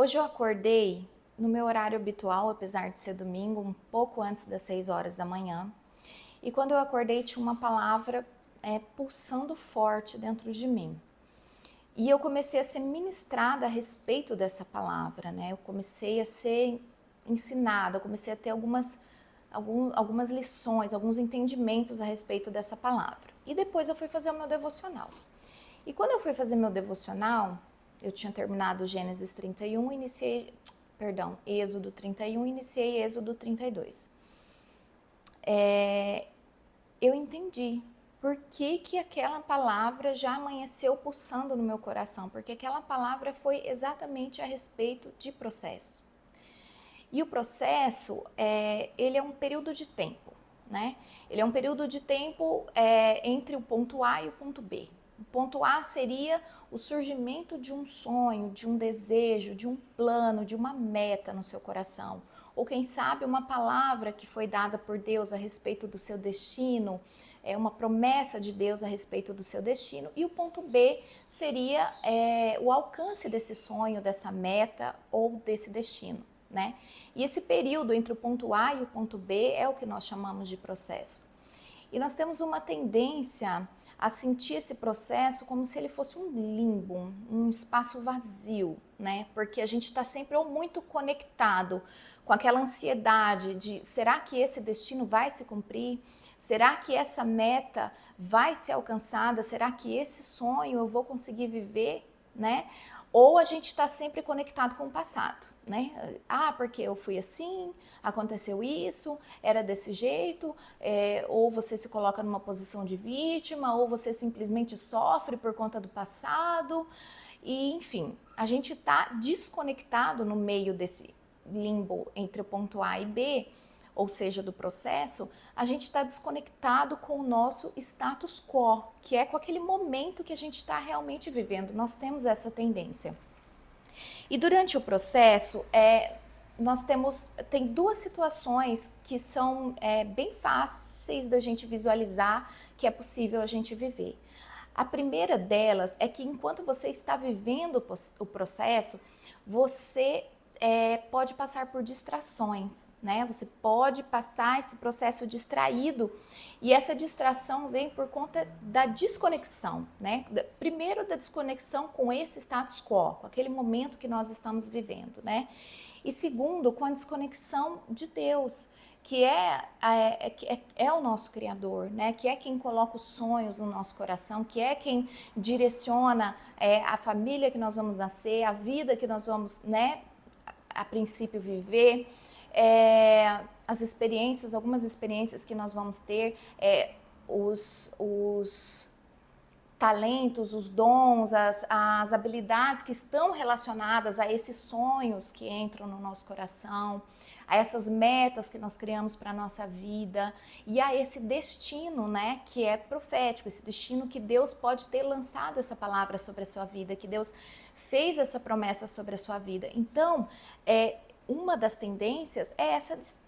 Hoje eu acordei no meu horário habitual, apesar de ser domingo, um pouco antes das 6 horas da manhã. E quando eu acordei, tinha uma palavra pulsando forte dentro de mim. E eu comecei a ser ministrada a respeito dessa palavra, né? Eu comecei a ser ensinada, eu comecei a ter algumas lições, alguns entendimentos a respeito dessa palavra. E depois eu fui fazer o meu devocional. E quando eu fui fazer meu devocional, eu tinha terminado Gênesis 31, Êxodo 31, iniciei Êxodo 32. Eu entendi por que aquela palavra já amanheceu pulsando no meu coração, porque aquela palavra foi exatamente a respeito de processo. E o processo, ele é um período de tempo, né? Ele é um período de tempo entre o ponto A e o ponto B. O ponto A seria o surgimento de um sonho, de um desejo, de um plano, de uma meta no seu coração. Ou quem sabe uma palavra que foi dada por Deus a respeito do seu destino, uma promessa de Deus a respeito do seu destino. E o ponto B seria o alcance desse sonho, dessa meta ou desse destino, né? E esse período entre o ponto A e o ponto B é o que nós chamamos de processo. E nós temos uma tendência a sentir esse processo como se ele fosse um limbo, um espaço vazio, né? Porque a gente está sempre ou muito conectado com aquela ansiedade de será que esse destino vai se cumprir? Será que essa meta vai ser alcançada? Será que esse sonho eu vou conseguir viver, né? Ou a gente está sempre conectado com o passado, né? Ah, porque eu fui assim, aconteceu isso, era desse jeito, ou você se coloca numa posição de vítima, ou você simplesmente sofre por conta do passado, e enfim, a gente está desconectado no meio desse limbo entre o ponto A e B, ou seja, do processo, a gente está desconectado com o nosso status quo, que é com aquele momento que a gente está realmente vivendo. Nós temos essa tendência. E durante o processo, tem duas situações que são bem fáceis da gente visualizar que é possível a gente viver. A primeira delas é que enquanto você está vivendo o processo, você pode passar por distrações, né? Você pode passar esse processo distraído e essa distração vem por conta da desconexão, né? Primeiro da desconexão com esse status quo, com aquele momento que nós estamos vivendo, né? E segundo, com a desconexão de Deus, que é o nosso Criador, né? Que é quem coloca os sonhos no nosso coração, que é quem direciona a família que nós vamos nascer, a vida que nós vamos, né, a princípio viver, algumas experiências que nós vamos ter, os talentos, os dons, as habilidades que estão relacionadas a esses sonhos que entram no nosso coração, a essas metas que nós criamos para a nossa vida e a esse destino, né, que é profético, esse destino que Deus pode ter lançado essa palavra sobre a sua vida, que Deus fez essa promessa sobre a sua vida. Então, uma das tendências é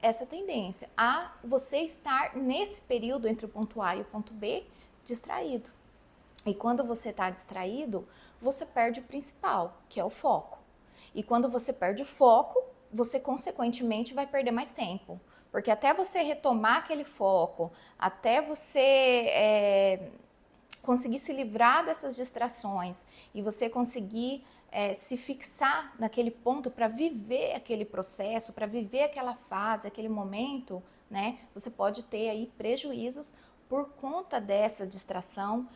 essa tendência a você estar nesse período entre o ponto A e o ponto B distraído. E quando você está distraído, você perde o principal, que é o foco. E quando você perde o foco, você consequentemente vai perder mais tempo. Porque até você retomar aquele foco, até você conseguir se livrar dessas distrações e você conseguir se fixar naquele ponto para viver aquele processo, para viver aquela fase, aquele momento, né? Você pode ter aí prejuízos por conta dessa distração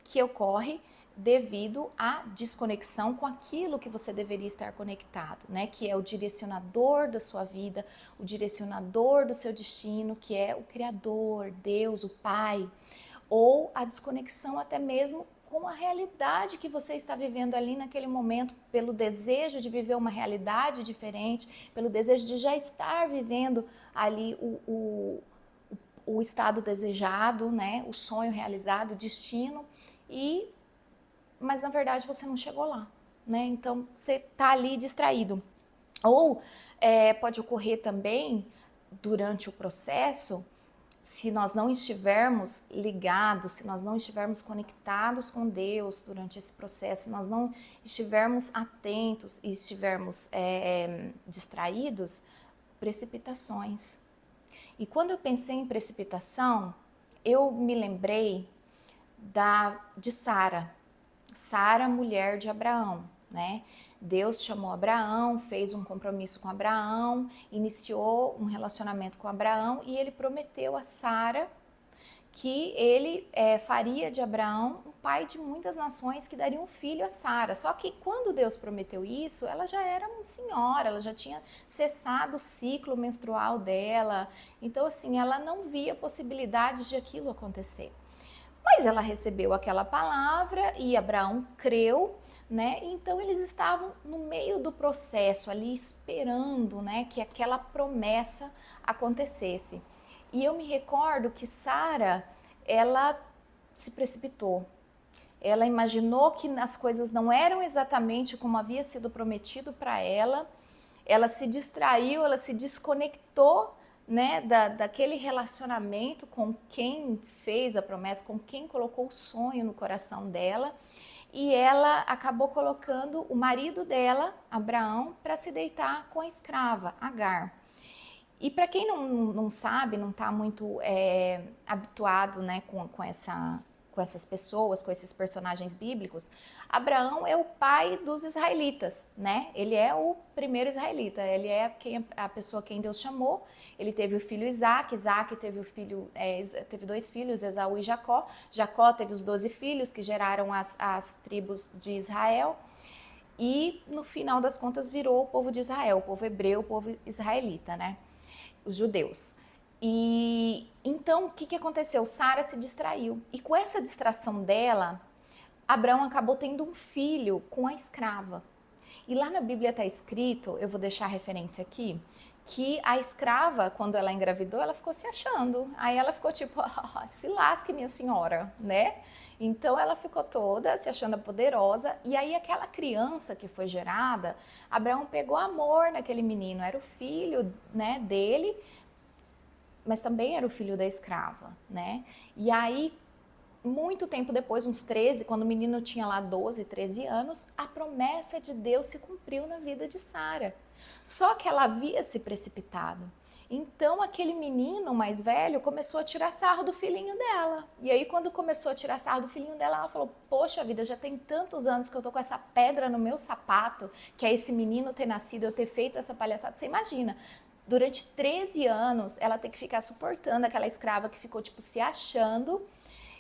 que ocorre devido à desconexão com aquilo que você deveria estar conectado, né? Que é o direcionador da sua vida, o direcionador do seu destino, que é o Criador, Deus, o Pai, ou a desconexão até mesmo com a realidade que você está vivendo ali naquele momento, pelo desejo de viver uma realidade diferente, pelo desejo de já estar vivendo ali o estado desejado, né? O sonho realizado, o destino, mas na verdade você não chegou lá, né? Então você está ali distraído. Ou pode ocorrer também durante o processo se nós não estivermos ligados, se nós não estivermos conectados com Deus durante esse processo, se nós não estivermos atentos e estivermos distraídos, precipitações. E quando eu pensei em precipitação, eu me lembrei de Sara. Sara, mulher de Abraão, né? Deus chamou Abraão, fez um compromisso com Abraão, iniciou um relacionamento com Abraão e ele prometeu a Sara que ele faria de Abraão um pai de muitas nações que daria um filho a Sara. Só que quando Deus prometeu isso, ela já era uma senhora, ela já tinha cessado o ciclo menstrual dela. Então, assim, ela não via possibilidades de aquilo acontecer. Mas ela recebeu aquela palavra e Abraão creu, né? Então eles estavam no meio do processo ali esperando, né, que aquela promessa acontecesse. E eu me recordo que Sara, ela se precipitou. Ela imaginou que as coisas não eram exatamente como havia sido prometido para ela. Ela se distraiu, ela se desconectou, né, daquele relacionamento com quem fez a promessa, com quem colocou o sonho no coração dela. E ela acabou colocando o marido dela, Abraão, para se deitar com a escrava, Agar. E para quem não sabe, não está muito habituado, né, com essas pessoas, com esses personagens bíblicos, Abraão é o pai dos israelitas, né? Ele é o primeiro israelita, ele é a pessoa quem Deus chamou. Ele teve o filho Isaac, Isaac teve teve 2 filhos, Esaú e Jacó. Jacó teve os 12 filhos que geraram as tribos de Israel. E no final das contas virou o povo de Israel, o povo hebreu, o povo israelita, né? Os judeus. E então o que aconteceu? Sara se distraiu. E com essa distração dela, Abraão acabou tendo um filho com a escrava. E lá na Bíblia está escrito, eu vou deixar a referência aqui, que a escrava, quando ela engravidou, ela ficou se achando. Aí ela ficou tipo, se lasque minha senhora, né? Então ela ficou toda se achando poderosa. E aí aquela criança que foi gerada, Abraão pegou amor naquele menino. Era o filho, né, dele, mas também era o filho da escrava, né? E aí, muito tempo depois, uns 13, quando o menino tinha lá 12, 13 anos, a promessa de Deus se cumpriu na vida de Sara. Só que ela havia se precipitado. Então, aquele menino mais velho começou a tirar sarro do filhinho dela. E aí, quando começou a tirar sarro do filhinho dela, ela falou, poxa vida, já tem tantos anos que eu tô com essa pedra no meu sapato, que é esse menino ter nascido, eu ter feito essa palhaçada. Você imagina, durante 13 anos, ela tem que ficar suportando aquela escrava que ficou, tipo, se achando,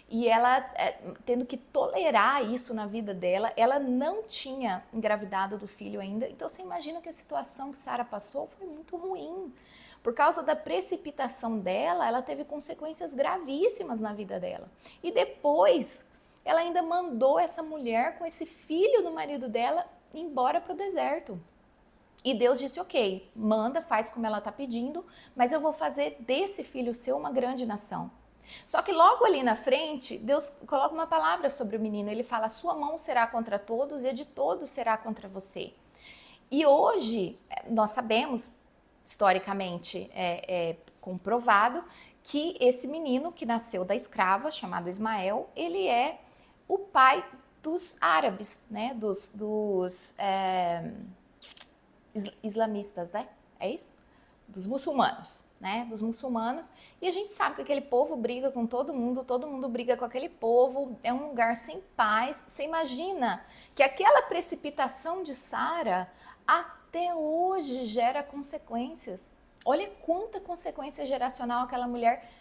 e ela tendo que tolerar isso na vida dela. Ela não tinha engravidado do filho ainda, então você imagina que a situação que Sara passou foi muito ruim. Por causa da precipitação dela, ela teve consequências gravíssimas na vida dela. E depois, ela ainda mandou essa mulher com esse filho do marido dela embora para o deserto. E Deus disse, ok, manda, faz como ela está pedindo, mas eu vou fazer desse filho seu uma grande nação. Só que logo ali na frente, Deus coloca uma palavra sobre o menino. Ele fala, sua mão será contra todos e a de todos será contra você. E hoje, nós sabemos, historicamente comprovado, que esse menino que nasceu da escrava, chamado Ismael, ele é o pai dos árabes, né? Dos islamistas, né? É isso? Dos muçulmanos, né? Dos muçulmanos. E a gente sabe que aquele povo briga com todo mundo briga com aquele povo, é um lugar sem paz. Você imagina que aquela precipitação de Sara até hoje gera consequências. Olha quanta consequência geracional aquela mulher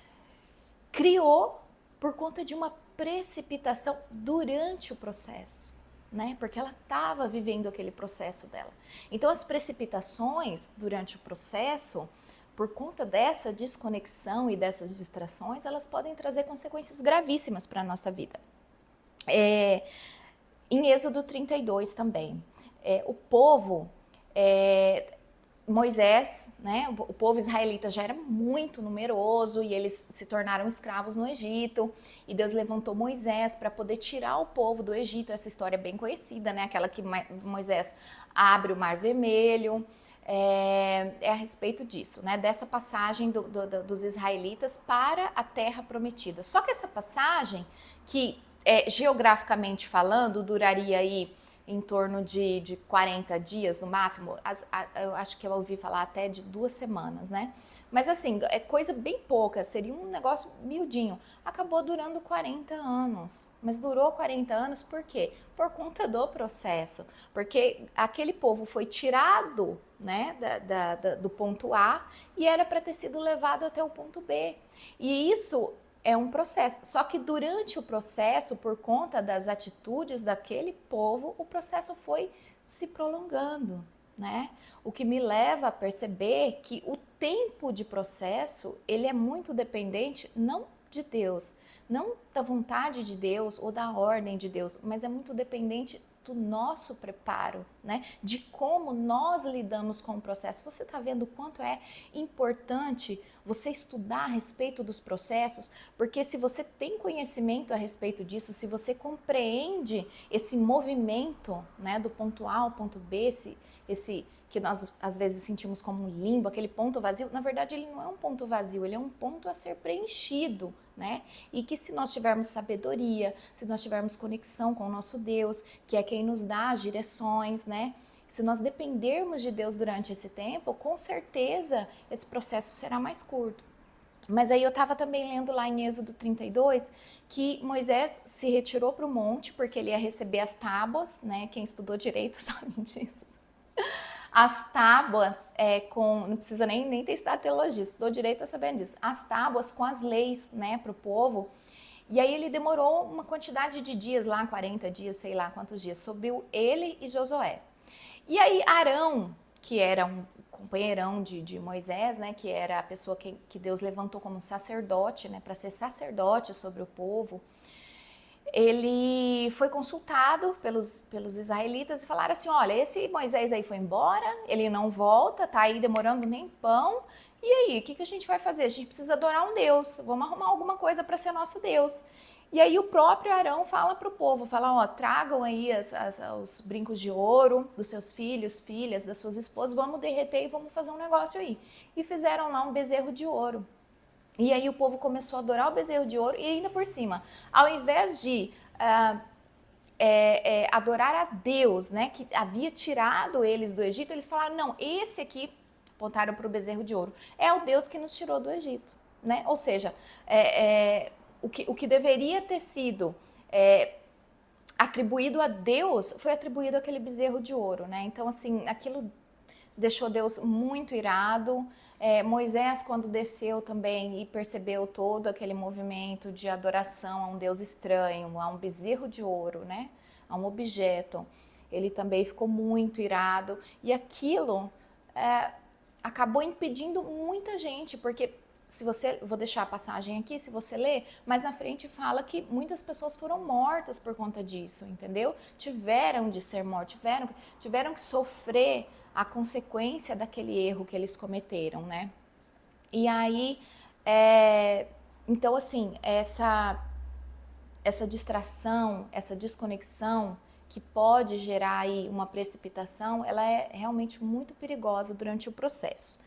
criou por conta de uma precipitação durante o processo. Né? Porque ela estava vivendo aquele processo dela. Então, as precipitações durante o processo, por conta dessa desconexão e dessas distrações, elas podem trazer consequências gravíssimas para a nossa vida. Em Êxodo 32 também, o povo, Moisés, né, o povo israelita já era muito numeroso e eles se tornaram escravos no Egito, e Deus levantou Moisés para poder tirar o povo do Egito. Essa história é bem conhecida, né, aquela que Moisés abre o Mar Vermelho, é a respeito disso, né? Dessa passagem dos israelitas para a terra prometida. Só que essa passagem, que geograficamente falando, duraria aí em torno de 40 dias no máximo, eu acho que eu ouvi falar até de 2 semanas, né? Mas assim, é coisa bem pouca, seria um negócio miudinho. Acabou durando 40 anos. Mas durou 40 anos por quê? Por conta do processo. Porque aquele povo foi tirado, né, do ponto A e era para ter sido levado até o ponto B. E isso é um processo. Só que durante o processo, por conta das atitudes daquele povo, o processo foi se prolongando, né? O que me leva a perceber que o tempo de processo, ele é muito dependente não de Deus, não da vontade de Deus ou da ordem de Deus, mas é muito dependente do nosso preparo, né? De como nós lidamos com o processo. Você está vendo o quanto é importante você estudar a respeito dos processos, porque se você tem conhecimento a respeito disso, se você compreende esse movimento, né, do ponto A ao ponto B, esse que nós às vezes sentimos como um limbo, aquele ponto vazio, na verdade ele não é um ponto vazio, ele é um ponto a ser preenchido, né? E que se nós tivermos sabedoria, se nós tivermos conexão com o nosso Deus, que é quem nos dá as direções, né? Se nós dependermos de Deus durante esse tempo, com certeza esse processo será mais curto. Mas aí eu estava também lendo lá em Êxodo 32 que Moisés se retirou para o monte porque ele ia receber as tábuas, né? Quem estudou direito sabe disso. As tábuas não precisa nem ter estudado teologia, estudou direito a sabendo disso. As tábuas com as leis, né, para o povo. E aí ele demorou uma quantidade de dias lá, 40 dias, sei lá quantos dias, subiu ele e Josué. E aí Arão, que era um companheirão de Moisés, né, que era a pessoa que Deus levantou como sacerdote, né, para ser sacerdote sobre o povo, ele foi consultado pelos israelitas e falaram assim, olha, esse Moisés aí foi embora, ele não volta, tá aí demorando um tempão, e aí, o que a gente vai fazer? A gente precisa adorar um Deus, vamos arrumar alguma coisa para ser nosso Deus. E aí o próprio Arão fala para o povo, fala, ó, tragam aí os brincos de ouro dos seus filhos, filhas, das suas esposas, vamos derreter e vamos fazer um negócio aí. E fizeram lá um bezerro de ouro. E aí o povo começou a adorar o bezerro de ouro e ainda por cima, ao invés de adorar a Deus, né, que havia tirado eles do Egito, eles falaram, não, esse aqui, apontaram para o bezerro de ouro, é o Deus que nos tirou do Egito, né? Ou seja, o que deveria ter sido atribuído a Deus foi atribuído àquele bezerro de ouro, né? Então, assim, aquilo deixou Deus muito irado. Moisés, quando desceu também e percebeu todo aquele movimento de adoração a um Deus estranho, a um bezerro de ouro, né? A um objeto, ele também ficou muito irado. E aquilo acabou impedindo muita gente, porque se você, vou deixar a passagem aqui, se você ler, mas na frente fala que muitas pessoas foram mortas por conta disso, entendeu? Tiveram de ser mortas, tiveram que sofrer a consequência daquele erro que eles cometeram, né? E aí, então assim, essa distração, essa desconexão que pode gerar aí uma precipitação, ela é realmente muito perigosa durante o processo.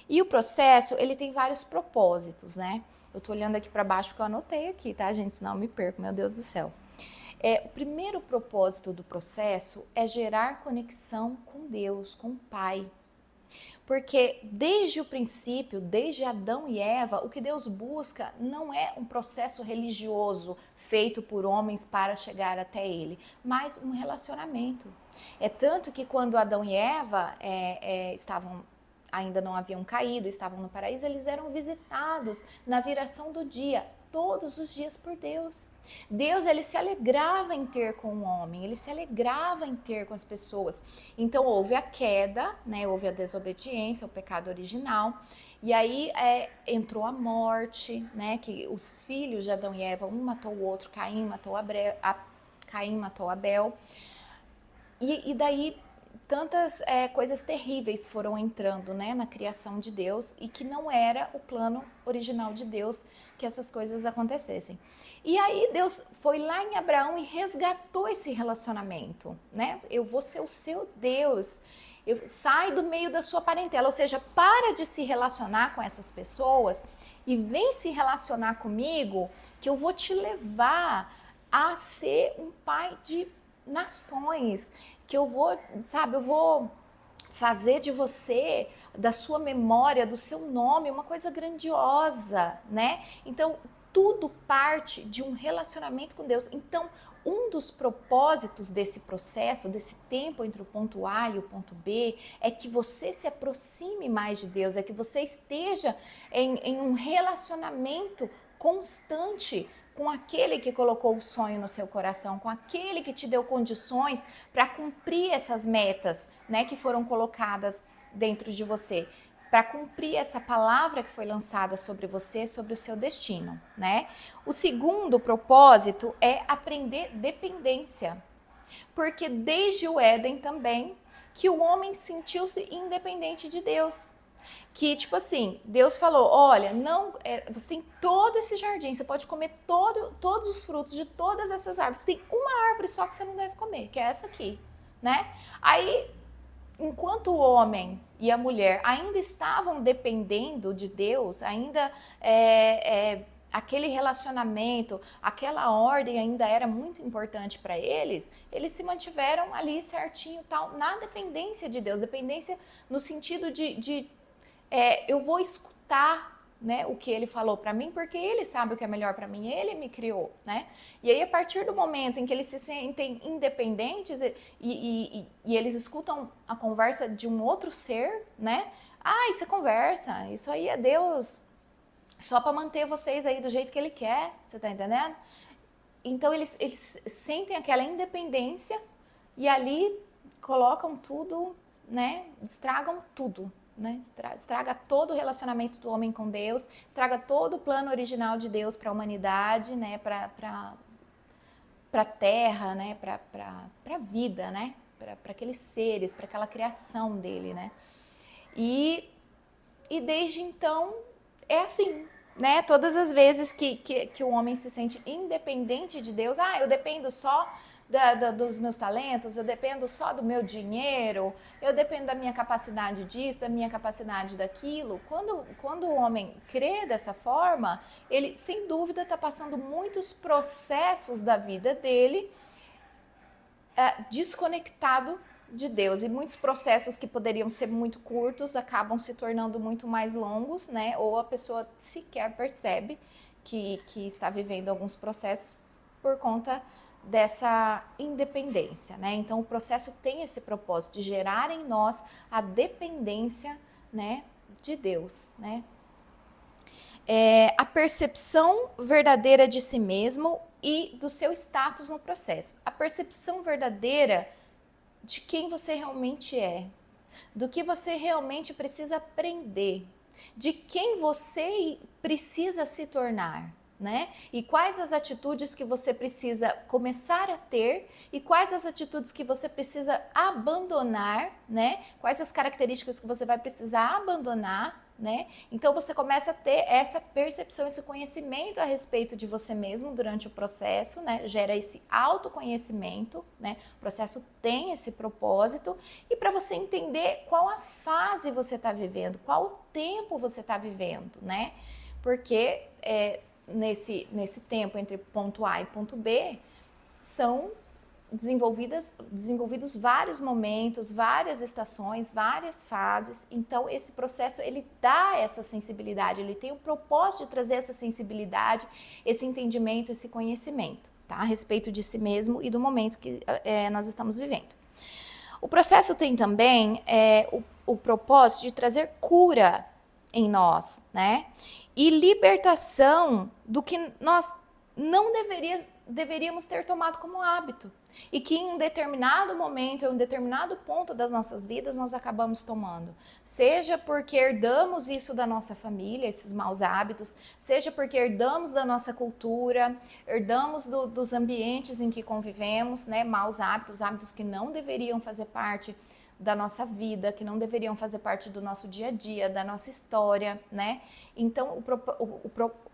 E o processo, ele tem vários propósitos, né? Eu tô olhando aqui para baixo porque eu anotei aqui, tá, gente? Senão eu me perco, meu Deus do céu. O primeiro propósito do processo é gerar conexão com Deus, com o Pai. Porque desde o princípio, desde Adão e Eva, o que Deus busca não é um processo religioso feito por homens para chegar até Ele, mas um relacionamento. É tanto que quando Adão e Eva ainda não haviam caído, estavam no paraíso, eles eram visitados na viração do dia, todos os dias por Deus. Deus, ele se alegrava em ter com o homem, ele se alegrava em ter com as pessoas. Então houve a queda, né, houve a desobediência, o pecado original, e aí entrou a morte, né, que os filhos de Adão e Eva, um matou o outro, Caim matou Abel, e daí tantas coisas terríveis foram entrando, né, na criação de Deus e que não era o plano original de Deus que essas coisas acontecessem. E aí Deus foi lá em Abraão e resgatou esse relacionamento, né? Eu vou ser o seu Deus Sai do meio da sua parentela, ou seja, para de se relacionar com essas pessoas e vem se relacionar comigo, que eu vou te levar a ser um pai de nações, que eu vou, sabe, eu vou fazer de você, da sua memória, do seu nome, uma coisa grandiosa, né? Então, tudo parte de um relacionamento com Deus. Então, um dos propósitos desse processo, desse tempo entre o ponto A e o ponto B, é que você se aproxime mais de Deus, é que você esteja em um relacionamento constante com aquele que colocou o sonho no seu coração, com aquele que te deu condições para cumprir essas metas, né, que foram colocadas dentro de você, para cumprir essa palavra que foi lançada sobre você, sobre o seu destino, né? O segundo propósito é aprender dependência, porque desde o Éden também que o homem sentiu-se independente de Deus. Que, tipo assim, Deus falou, olha, não, você tem todo esse jardim, você pode comer todos os frutos de todas essas árvores. Tem uma árvore só que você não deve comer, que é essa aqui, né? Aí, enquanto o homem e a mulher ainda estavam dependendo de Deus, ainda aquele relacionamento, aquela ordem ainda era muito importante para eles, eles se mantiveram ali certinho, tal, na dependência de Deus, dependência no sentido de eu vou escutar, né, o que ele falou para mim, porque ele sabe o que é melhor para mim, ele me criou, né? E aí, a partir do momento em que eles se sentem independentes e eles escutam a conversa de um outro ser, né? Ah, isso é conversa, isso aí é Deus só para manter vocês aí do jeito que ele quer, você tá entendendo? Então, eles sentem aquela independência e ali colocam tudo, né? Estragam tudo. Né? Estraga todo o relacionamento do homem com Deus, estraga todo o plano original de Deus para a humanidade, né? Para a terra, né? Para a vida, né? Para aqueles seres, para aquela criação dele, né? E desde então é assim, né? Todas as vezes que o homem se sente independente de Deus, eu dependo só dos meus talentos, eu dependo só do meu dinheiro, eu dependo da minha capacidade disso, da minha capacidade daquilo. Quando o homem crê dessa forma, ele sem dúvida está passando muitos processos da vida dele desconectado de Deus, e muitos processos que poderiam ser muito curtos acabam se tornando muito mais longos, né? Ou a pessoa sequer percebe que está vivendo alguns processos por conta dessa independência, né? Então o processo tem esse propósito de gerar em nós a dependência, né, de Deus, né? A percepção verdadeira de si mesmo e do seu status no processo. A percepção verdadeira de quem você realmente é, do que você realmente precisa aprender, de quem você precisa se tornar, né? E quais as atitudes que você precisa começar a ter e quais as atitudes que você precisa abandonar, né? Quais as características que você vai precisar abandonar, né? Então você começa a ter essa percepção, esse conhecimento a respeito de você mesmo durante o processo, né? Gera esse autoconhecimento, né? O processo tem esse propósito e para você entender qual a fase você está vivendo, qual o tempo você está vivendo, né? Porque nesse tempo entre ponto A e ponto B são desenvolvidos vários momentos, várias estações, várias fases. Então esse processo ele dá essa sensibilidade, ele tem o propósito de trazer essa sensibilidade, esse entendimento, esse conhecimento, tá? A respeito de si mesmo e do momento que nós estamos vivendo. O processo tem também o propósito de trazer cura em nós, né? E libertação do que nós não deveríamos ter tomado como hábito. E que em um determinado momento, em um determinado ponto das nossas vidas, nós acabamos tomando. Seja porque herdamos isso da nossa família, esses maus hábitos, seja porque herdamos da nossa cultura, herdamos dos ambientes em que convivemos, né, maus hábitos, hábitos que não deveriam fazer parte da nossa vida, que não deveriam fazer parte do nosso dia a dia, da nossa história, né? Então,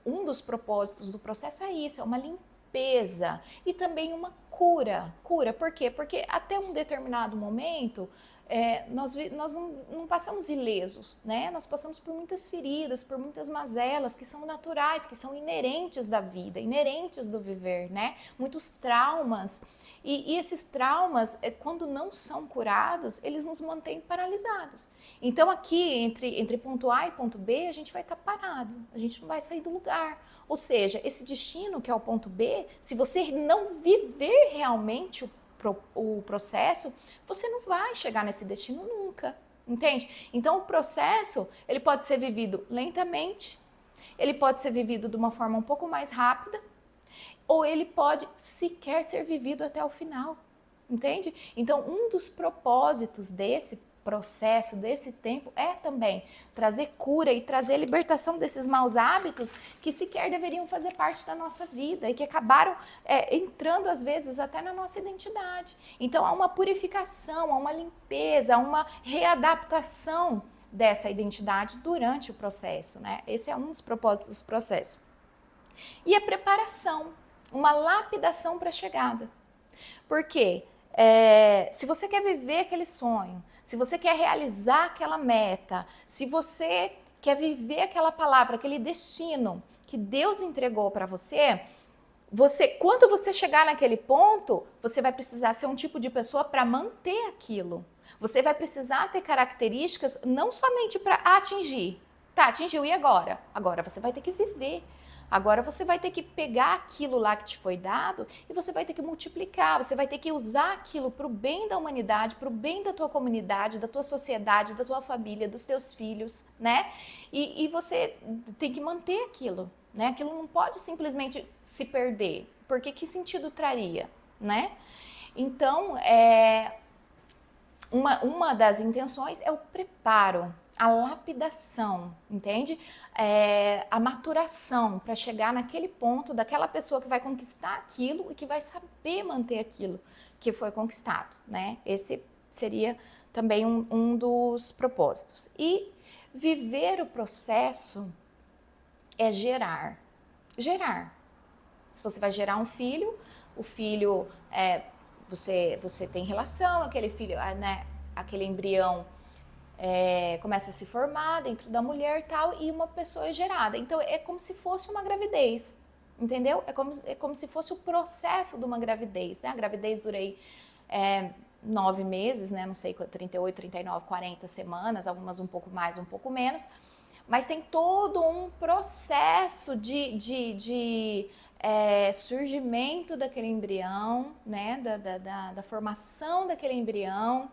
um dos propósitos do processo é isso, é uma limpeza e também uma cura. Cura, por quê? Porque até um determinado momento, nós não passamos ilesos, né? Nós passamos por muitas feridas, por muitas mazelas que são naturais, que são inerentes da vida, inerentes do viver, né? Muitos traumas. E esses traumas, quando não são curados, eles nos mantêm paralisados. Então aqui, entre ponto A e ponto B, a gente vai estar parado, a gente não vai sair do lugar. Ou seja, esse destino que é o ponto B, se você não viver realmente o processo, você não vai chegar nesse destino nunca, entende? Então o processo, ele pode ser vivido lentamente, ele pode ser vivido de uma forma um pouco mais rápida, ou ele pode sequer ser vivido até o final, entende? Então, um dos propósitos desse processo, desse tempo, é também trazer cura e trazer libertação desses maus hábitos que sequer deveriam fazer parte da nossa vida e que acabaram entrando, às vezes, até na nossa identidade. Então, há uma purificação, há uma limpeza, há uma readaptação dessa identidade durante o processo, né? Esse é um dos propósitos do processo. E a preparação, uma lapidação para a chegada. Por quê? Se você quer viver aquele sonho, se você quer realizar aquela meta, se você quer viver aquela palavra, aquele destino que Deus entregou para você, quando você chegar naquele ponto, você vai precisar ser um tipo de pessoa para manter aquilo. Você vai precisar ter características não somente para atingir. Tá, atingiu, e agora? Agora você vai ter que viver. Agora você vai ter que pegar aquilo lá que te foi dado e você vai ter que multiplicar, você vai ter que usar aquilo para o bem da humanidade, para o bem da tua comunidade, da tua sociedade, da tua família, dos teus filhos, né? E você tem que manter aquilo, né? Aquilo não pode simplesmente se perder, porque que sentido traria, né? Então, uma das intenções é o preparo, a lapidação, entende? A maturação para chegar naquele ponto daquela pessoa que vai conquistar aquilo e que vai saber manter aquilo que foi conquistado, né? Esse seria também um dos propósitos. E viver o processo é gerar. Gerar. Se você vai gerar um filho, o filho, você tem relação, aquele filho, né? Aquele embrião começa a se formar dentro da mulher e tal, e uma pessoa é gerada. Então, é como se fosse uma gravidez, entendeu? É como se fosse o processo de uma gravidez, né? A gravidez dura aí 9 meses, né? Não sei, 38, 39, 40 semanas, algumas um pouco mais, um pouco menos, mas tem todo um processo de surgimento daquele embrião, né? Da formação daquele embrião.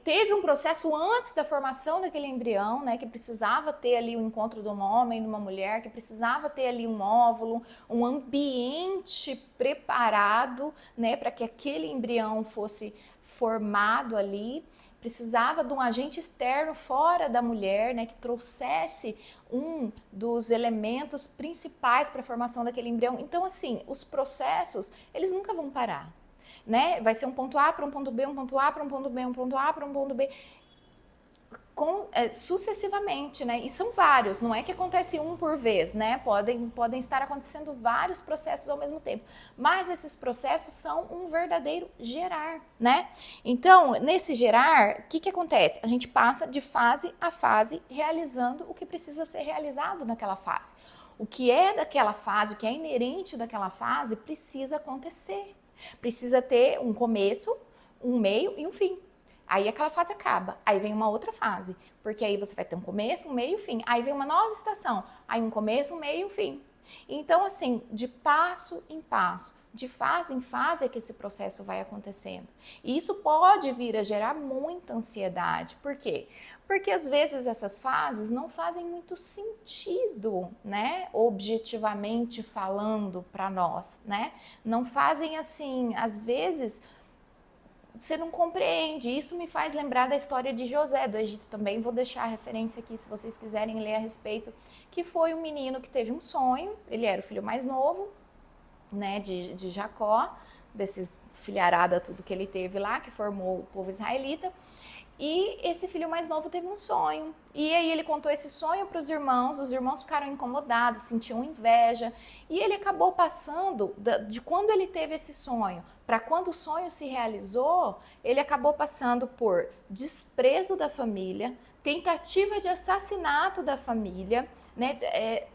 Teve um processo antes da formação daquele embrião, né, que precisava ter ali o encontro de um homem e de uma mulher, que precisava ter ali um óvulo, um ambiente preparado, né, para que aquele embrião fosse formado ali. Precisava de um agente externo fora da mulher, né, que trouxesse um dos elementos principais para a formação daquele embrião. Então, assim, os processos, eles nunca vão parar. Né? Vai ser um ponto A para um ponto B, um ponto A para um ponto B, um ponto A para um ponto B, sucessivamente, né? E são vários, não é que acontece um por vez, né? Podem estar acontecendo vários processos ao mesmo tempo, mas esses processos são um verdadeiro gerar, né? Então, nesse gerar, o que acontece? A gente passa de fase a fase realizando o que precisa ser realizado naquela fase. O que é daquela fase, o que é inerente daquela fase, precisa acontecer. Precisa ter um começo, um meio e um fim. Aí aquela fase acaba, aí vem uma outra fase, porque aí você vai ter um começo, um meio e um fim. Aí vem uma nova estação, aí um começo, um meio e um fim. Então, assim, de passo em passo, de fase em fase é que esse processo vai acontecendo. E isso pode vir a gerar muita ansiedade. Por quê? Porque às vezes essas fases não fazem muito sentido, né? Objetivamente falando para nós, né? Não fazem assim, às vezes você não compreende. Isso me faz lembrar da história de José do Egito também. Vou deixar a referência aqui se vocês quiserem ler a respeito, que foi um menino que teve um sonho, ele era o filho mais novo, né, de Jacó, desses filharada tudo que ele teve lá, que formou o povo israelita. E esse filho mais novo teve um sonho. E aí ele contou esse sonho para os irmãos ficaram incomodados, sentiam inveja. E ele acabou passando, de quando ele teve esse sonho para quando o sonho se realizou, ele acabou passando por desprezo da família, tentativa de assassinato da família, né,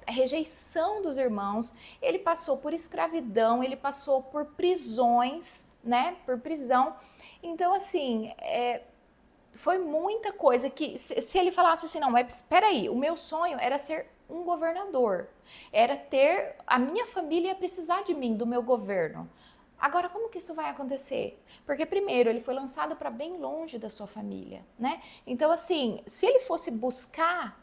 rejeição dos irmãos, ele passou por escravidão, ele passou por prisões, né, por prisão. Então, assim, foi muita coisa que, se ele falasse assim, não, mas espera aí, o meu sonho era ser um governador, era ter, a minha família ia precisar de mim, do meu governo. Agora, como que isso vai acontecer? Porque, primeiro, ele foi lançado para bem longe da sua família, né? Então, assim, se ele fosse buscar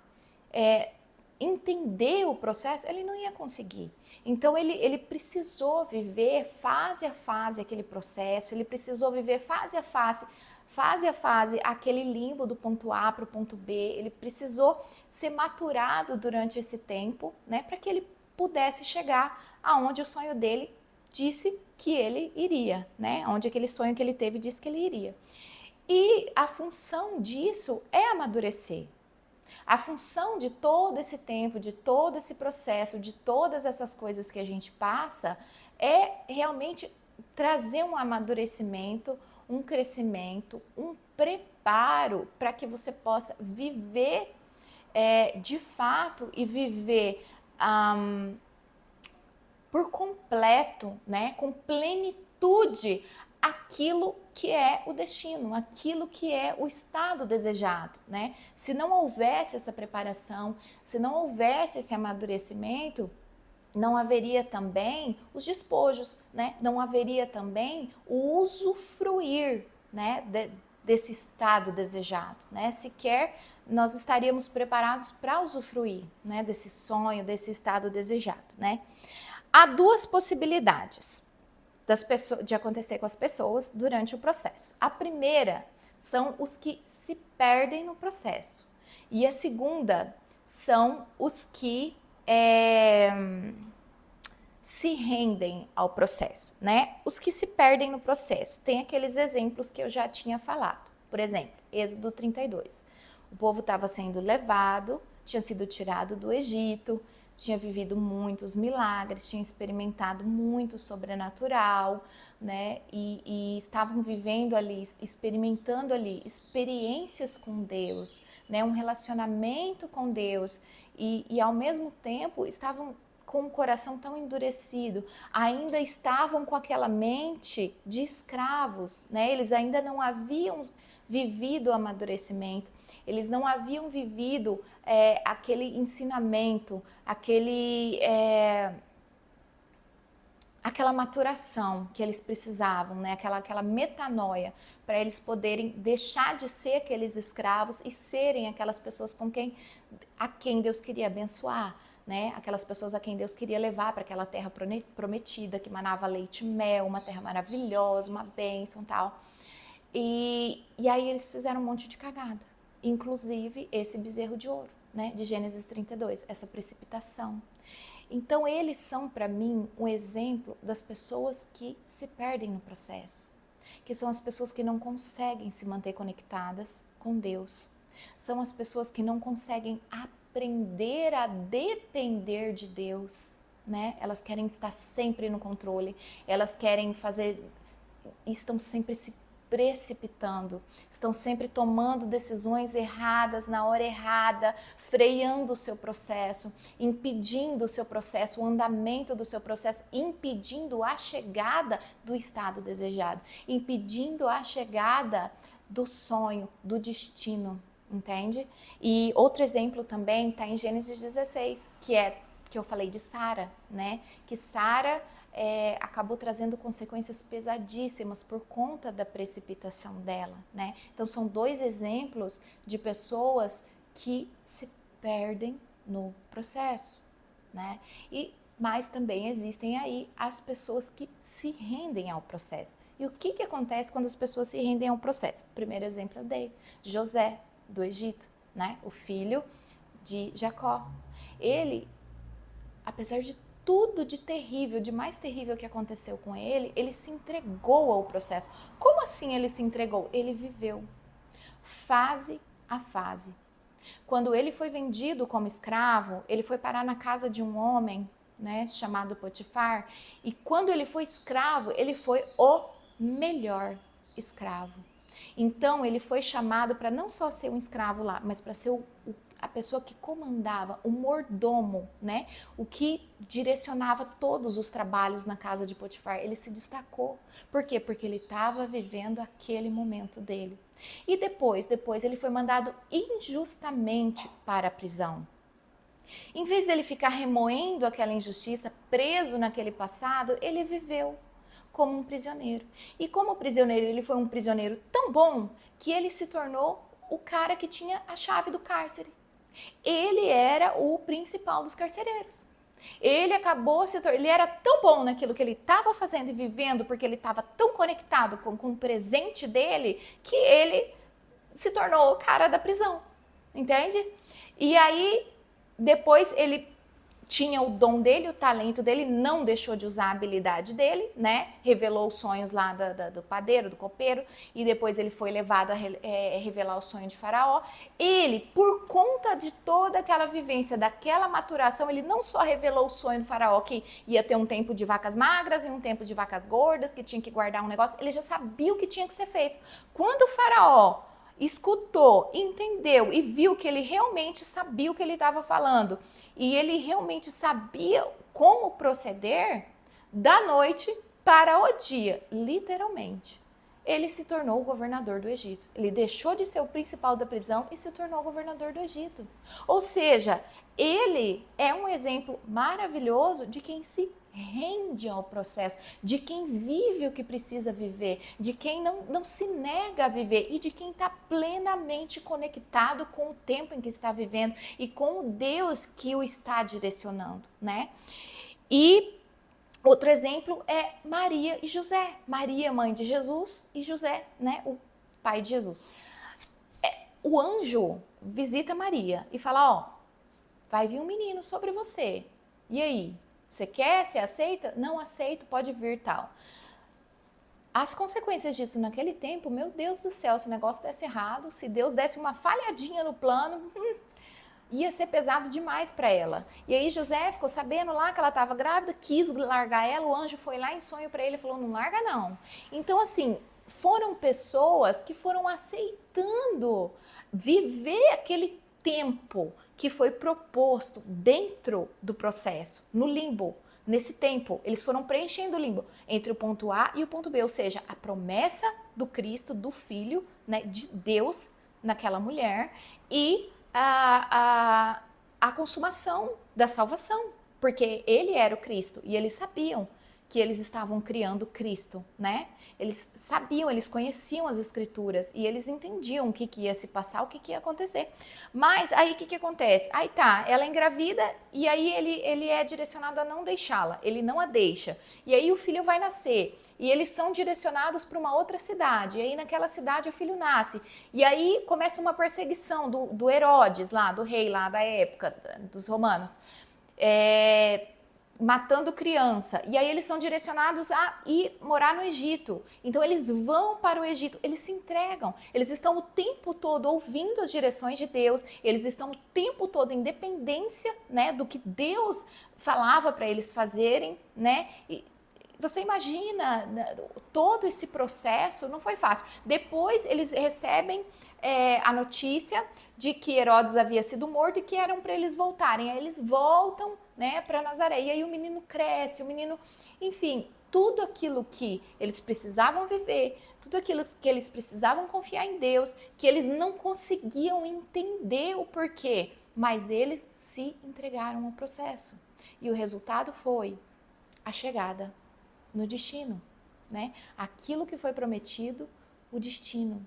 entender o processo, ele não ia conseguir. Então, ele precisou viver fase a fase aquele processo, ele precisou viver fase a fase, aquele limbo do ponto A para o ponto B, ele precisou ser maturado durante esse tempo, né, para que ele pudesse chegar aonde o sonho dele disse que ele iria, né, onde aquele sonho que ele teve disse que ele iria. E a função disso é amadurecer. A função de todo esse tempo, de todo esse processo, de todas essas coisas que a gente passa, é realmente trazer um amadurecimento, um crescimento, um preparo para que você possa viver de fato e viver por completo, né, com plenitude, aquilo que é o destino, aquilo que é o estado desejado, né? Se não houvesse essa preparação, se não houvesse esse amadurecimento, não haveria também os despojos, né? Não haveria também o usufruir, né, desse estado desejado, né? Sequer nós estaríamos preparados para usufruir, né, desse sonho, desse estado desejado, né? Há duas possibilidades de acontecer com as pessoas durante o processo. A primeira são os que se perdem no processo. E a segunda são os que se rendem ao processo, né? Os que se perdem no processo. Tem aqueles exemplos que eu já tinha falado. Por exemplo, Êxodo 32. O povo estava sendo levado, tinha sido tirado do Egito, tinha vivido muitos milagres, tinha experimentado muito sobrenatural, né? E estavam vivendo ali, experimentando ali experiências com Deus, né? Um relacionamento com Deus e ao mesmo tempo estavam com o coração tão endurecido, ainda estavam com aquela mente de escravos, né? Eles ainda não haviam vivido o amadurecimento, eles não haviam vivido aquele ensinamento, aquela maturação que eles precisavam, né? Aquela metanoia, para eles poderem deixar de ser aqueles escravos e serem aquelas pessoas a quem Deus queria abençoar, né? Aquelas pessoas a quem Deus queria levar para aquela terra prometida, que manava leite e mel, uma terra maravilhosa, uma bênção e tal. E aí eles fizeram um monte de cagada, inclusive esse bezerro de ouro, né? De Gênesis 32, essa precipitação. Então eles são para mim um exemplo das pessoas que se perdem no processo, que são as pessoas que não conseguem se manter conectadas com Deus, são as pessoas que não conseguem aprender a depender de Deus, né? Elas querem estar sempre no controle, elas querem estão sempre se precipitando, estão sempre tomando decisões erradas na hora errada, freando o seu processo, impedindo o seu processo, o andamento do seu processo, impedindo a chegada do estado desejado, impedindo a chegada do sonho, do destino, entende? E outro exemplo também está em Gênesis 16, que eu falei de Sara, né? Que Sara acabou trazendo consequências pesadíssimas por conta da precipitação dela, né? Então são dois exemplos de pessoas que se perdem no processo, né? Mas também existem aí as pessoas que se rendem ao processo. E o que acontece quando as pessoas se rendem ao processo? O primeiro exemplo eu dei, José, do Egito, né? O filho de Jacó. Ele, apesar de tudo de terrível, de mais terrível que aconteceu com ele, ele se entregou ao processo. Como assim ele se entregou? Ele viveu. fase a fase. Quando ele foi vendido como escravo, ele foi parar na casa de um homem, né, chamado Potifar, e quando ele foi escravo, ele foi o melhor escravo. Então ele foi chamado para não só ser um escravo lá, mas para ser a pessoa que comandava, o mordomo, né? O que direcionava todos os trabalhos na casa de Potifar. Ele se destacou. Por quê? Porque ele estava vivendo aquele momento dele. E depois ele foi mandado injustamente para a prisão. Em vez dele ficar remoendo aquela injustiça, preso naquele passado, ele viveu como um prisioneiro. E como prisioneiro, ele foi um prisioneiro tão bom que ele se tornou o cara que tinha a chave do cárcere. Ele era o principal dos carcereiros. Ele acabou se tornando, ele era tão bom naquilo que ele estava fazendo e vivendo, porque ele estava tão conectado com o presente dele, que ele se tornou o cara da prisão, entende? E aí, depois ele tinha o dom dele, o talento dele, não deixou de usar a habilidade dele, né? Revelou os sonhos lá do padeiro, do copeiro, e depois ele foi levado a revelar o sonho de Faraó. Ele, por conta de toda aquela vivência, daquela maturação, ele não só revelou o sonho do Faraó, que ia ter um tempo de vacas magras e um tempo de vacas gordas, que tinha que guardar um negócio, ele já sabia o que tinha que ser feito. Quando o Faraó escutou, entendeu e viu que ele realmente sabia o que ele estava falando e ele realmente sabia como proceder, da noite para o dia, literalmente, ele se tornou o governador do Egito. Ele deixou de ser o principal da prisão e se tornou o governador do Egito. Ou seja, ele é um exemplo maravilhoso de quem se rende ao processo, de quem vive o que precisa viver, de quem não se nega a viver e de quem está plenamente conectado com o tempo em que está vivendo e com o Deus que o está direcionando, né? E outro exemplo é Maria e José. Maria, mãe de Jesus, e José, né, o pai de Jesus. O anjo visita Maria e fala, ó, vai vir um menino sobre você. E aí? Você quer? Você aceita? Não aceito, pode vir, tal. As consequências disso naquele tempo, meu Deus do céu, se o negócio desse errado, se Deus desse uma falhadinha no plano, ia ser pesado demais para ela. E aí José ficou sabendo lá que ela estava grávida, quis largar ela, o anjo foi lá em sonho para ele e falou, não larga não. Então assim, foram pessoas que foram aceitando viver aquele tempo que foi proposto dentro do processo, no limbo. Nesse tempo, eles foram preenchendo o limbo entre o ponto A e o ponto B, ou seja, a promessa do Cristo, do Filho, né, de Deus naquela mulher e a consumação da salvação, porque ele era o Cristo e eles sabiam que eles estavam criando Cristo, né? Eles sabiam, eles conheciam as escrituras e eles entendiam o que ia se passar, o que ia acontecer. Mas aí o que acontece? Aí tá, ela engravida e aí ele é direcionado a não deixá-la, ele não a deixa. E aí o filho vai nascer e eles são direcionados para uma outra cidade. E aí naquela cidade o filho nasce. E aí começa uma perseguição do Herodes lá, do rei lá da época dos romanos. Matando criança, e aí eles são direcionados a ir morar no Egito. Então eles vão para o Egito, eles se entregam, eles estão o tempo todo ouvindo as direções de Deus, eles estão o tempo todo em dependência, né, do que Deus falava para eles fazerem, né? E você imagina, todo esse processo não foi fácil. Depois eles recebem a notícia de que Herodes havia sido morto e que eram para eles voltarem. Aí eles voltam, né, para Nazaré. E aí o menino cresce, o menino, enfim, tudo aquilo que eles precisavam viver, tudo aquilo que eles precisavam confiar em Deus, que eles não conseguiam entender o porquê, mas eles se entregaram ao processo. E o resultado foi a chegada no destino, né? Aquilo que foi prometido, o destino.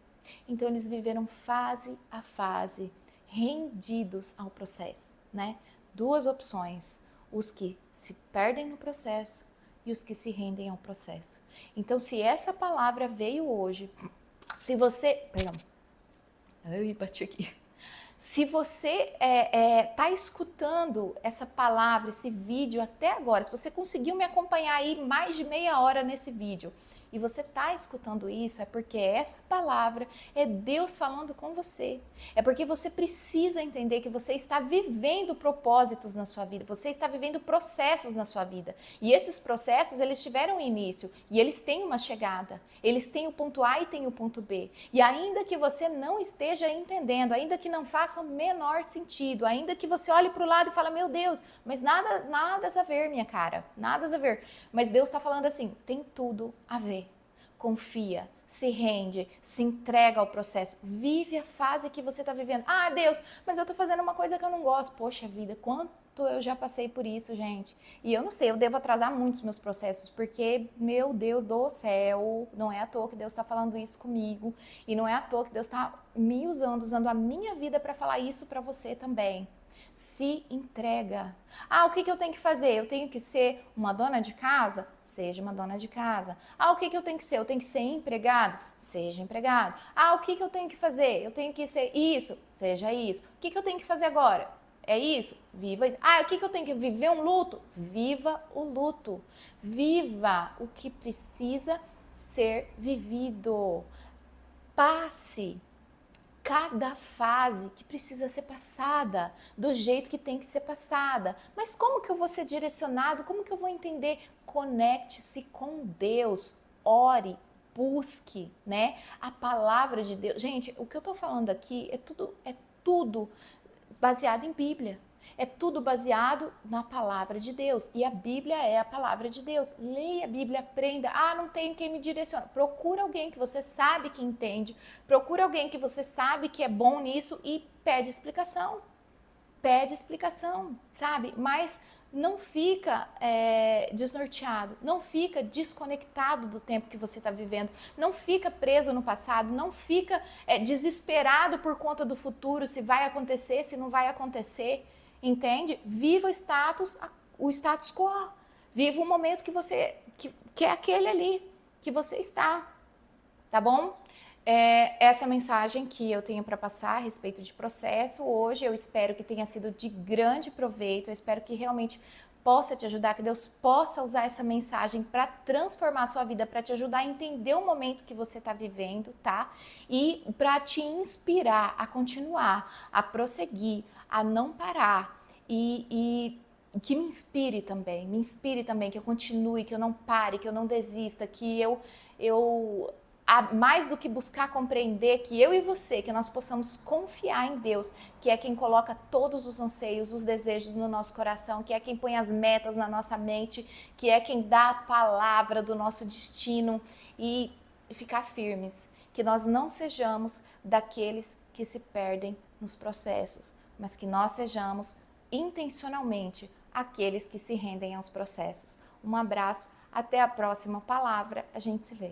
Então eles viveram fase a fase, rendidos ao processo, né? Duas opções, os que se perdem no processo e os que se rendem ao processo. Então se essa palavra veio hoje, se você... Perdão. Ai, bati aqui. Se você está escutando essa palavra, esse vídeo até agora, se você conseguiu me acompanhar aí mais de meia hora nesse vídeo, e você está escutando isso, é porque essa palavra é Deus falando com você. É porque você precisa entender que você está vivendo propósitos na sua vida, você está vivendo processos na sua vida. E esses processos, eles tiveram um início e eles têm uma chegada. Eles têm o ponto A e têm o ponto B. E ainda que você não esteja entendendo, ainda que não faça o menor sentido, ainda que você olhe para o lado e fale, meu Deus, mas nada a ver, minha cara, nada a ver. Mas Deus está falando assim, tem tudo a ver. Confia, se rende, se entrega ao processo, vive a fase que você está vivendo. Ah, Deus, mas eu estou fazendo uma coisa que eu não gosto. Poxa vida, quanto eu já passei por isso, gente. E eu não sei, eu devo atrasar muito os meus processos, porque, meu Deus do céu, não é à toa que Deus está falando isso comigo, e não é à toa que Deus está me usando a minha vida para falar isso para você também. Se entrega. Ah, o que eu tenho que fazer? Eu tenho que ser uma dona de casa? Seja uma dona de casa. Ah, o que eu tenho que ser? Eu tenho que ser empregado? Seja empregado. Ah, o que eu tenho que fazer? Eu tenho que ser isso? Seja isso. O que eu tenho que fazer agora? É isso? Viva isso. Ah, o que eu tenho que viver um luto? Viva o luto. Viva o que precisa ser vivido. Passe cada fase que precisa ser passada, do jeito que tem que ser passada. Mas como que eu vou ser direcionado? Como que eu vou entender? Conecte-se com Deus, ore, busque, né? A palavra de Deus. Gente, o que eu tô falando aqui é tudo baseado em Bíblia. É tudo baseado na palavra de Deus. E a Bíblia é a palavra de Deus. Leia a Bíblia, aprenda. Ah, não tem quem me direcione. Procura alguém que você sabe que entende. Procura alguém que você sabe que é bom nisso e pede explicação. Pede explicação, sabe? Mas não fica desnorteado, não fica desconectado do tempo que você está vivendo, não fica preso no passado, não fica desesperado por conta do futuro, se vai acontecer, se não vai acontecer, entende? Viva o status quo, viva o momento que é aquele ali que você está, tá bom? Essa mensagem que eu tenho para passar a respeito de processo hoje, eu espero que tenha sido de grande proveito, eu espero que realmente possa te ajudar, que Deus possa usar essa mensagem para transformar a sua vida, para te ajudar a entender o momento que você está vivendo, tá? E para te inspirar a continuar, a prosseguir, a não parar e que me inspire também, que eu continue, que eu não pare, que eu não desista, que eu mais do que buscar compreender, que eu e você, que nós possamos confiar em Deus, que é quem coloca todos os anseios, os desejos no nosso coração, que é quem põe as metas na nossa mente, que é quem dá a palavra do nosso destino e ficar firmes, que nós não sejamos daqueles que se perdem nos processos, mas que nós sejamos intencionalmente aqueles que se rendem aos processos. Um abraço, até a próxima palavra, a gente se vê.